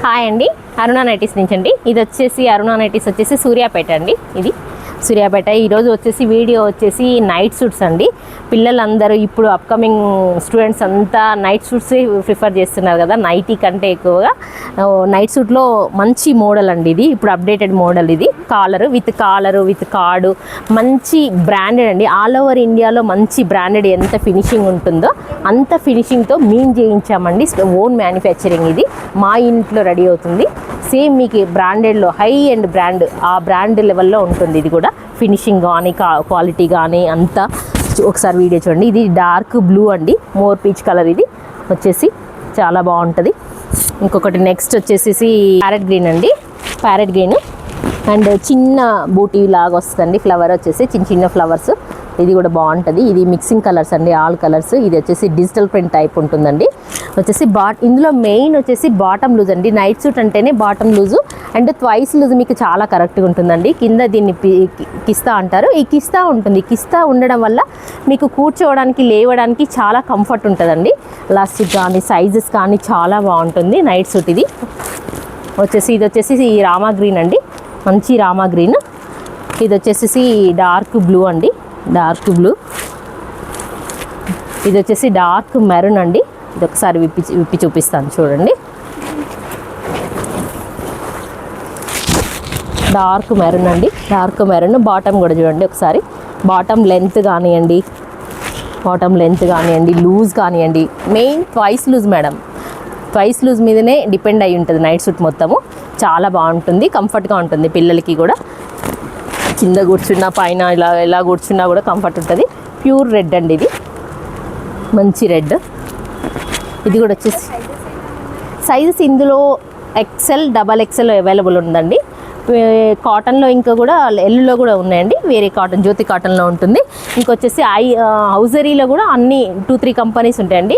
Hi అండి, అరుణ nighties నుంచి అండి. ఇది వచ్చేసి అరుణ నైటీస్ వచ్చేసి సూర్యాపేట అండి. ఇది సూర్యాపేట. ఈరోజు వచ్చేసి వీడియో వచ్చేసి నైట్ సూట్స్ అండి. పిల్లలందరూ ఇప్పుడు అప్కమింగ్ స్టూడెంట్స్ అంతా నైట్ సూట్సే ప్రిఫర్ చేస్తున్నారు కదా, నైటీ కంటే ఎక్కువగా. నైట్ సూట్లో మంచి మోడల్ అండి ఇది, ఇప్పుడు అప్డేటెడ్ మోడల్ ఇది. కాలరు విత్ కార్డు, మంచి బ్రాండెడ్ అండి. ఆల్ ఓవర్ ఇండియాలో మంచి బ్రాండెడ్ ఎంత ఫినిషింగ్ ఉంటుందో అంత ఫినిషింగ్తో మేము చేయించామండి. ఓన్ మ్యానుఫ్యాక్చరింగ్ ఇది, మా ఇంట్లో రెడీ అవుతుంది. సేమ్ మీకు బ్రాండెడ్లో హై అండ్ బ్రాండ్, ఆ బ్రాండ్ లెవెల్లో ఉంటుంది. ఇది కూడా ఫినిషింగ్ కానీ క్వాలిటీ కానీ అంతా ఒకసారి వీడియో చూడండి. ఇది డార్క్ బ్లూ అండి, మోర్ పీచ్ కలర్. ఇది వచ్చేసి చాలా బాగుంటుంది. ఇంకొకటి నెక్స్ట్ వచ్చేసి ప్యారెట్ గ్రీన్ అండి. ప్యారెట్ గ్రీన్ అండ్ చిన్న బూటీ లాగా వస్తుందండి. ఫ్లవర్ వచ్చేసి చిన్న చిన్న ఫ్లవర్స్. ఇది కూడా బాగుంటుంది. ఇది మిక్సింగ్ కలర్స్ అండి, ఆల్ కలర్స్. ఇది వచ్చేసి డిజిటల్ ప్రింట్ టైప్ ఉంటుందండి. వచ్చేసి ఇందులో మెయిన్ వచ్చేసి బాటమ్ లూజ్ అండి. నైట్ సూట్ అంటేనే bottom loose and twice loose మీకు చాలా కరెక్ట్గా ఉంటుందండి. కింద దీన్ని కిస్తా అంటారు. ఈ కిస్తా ఉంటుంది. కిస్తా ఉండడం వల్ల మీకు కూర్చోవడానికి లేవడానికి చాలా కంఫర్ట్ ఉంటుందండి. లాస్టిక్ కానీ సైజెస్ కానీ చాలా బాగుంటుంది నైట్ సూట్. ఇది వచ్చేసి ఈ రామా గ్రీన్ అండి, మంచి రామా గ్రీన్. ఇది వచ్చేసి డార్క్ బ్లూ అండి, డార్క్ బ్లూ. ఇది వచ్చేసి డార్క్ మెరూన్ అండి. ఇది ఒకసారి విప్పి చూపిస్తాను చూడండి. డార్క్ మెరూన్ అండి, డార్క్ మెరూన్. బాటమ్ కూడా చూడండి ఒకసారి. బాటమ్ లెంత్ కానివ్వండి, లూజ్ కానివ్వండి. Main twice loose madam, twice loose మీదనే డిపెండ్ అయి ఉంటుంది నైట్ సూట్ మొత్తము. చాలా బాగుంటుంది, కంఫర్ట్గా ఉంటుంది పిల్లలకి కూడా. కింద కూర్చున్నా పైన ఇలా కూర్చున్నా కూడా కంఫర్ట్ ఉంటుంది. ప్యూర్ రెడ్ అండి, ఇది మంచి రెడ్. ఇది కూడా వచ్చేసి సైజెస్ ఇందులో XL, XXL అవైలబుల్ ఉందండి. కాటన్లో ఇంకా కూడా ఎల్లులో కూడా ఉన్నాయండి. వేరే కాటన్, జ్యోతి కాటన్లో ఉంటుంది. ఇంకొచ్చేసి హౌజరీలో కూడా అన్ని 2-3 కంపెనీస్ ఉంటాయండి.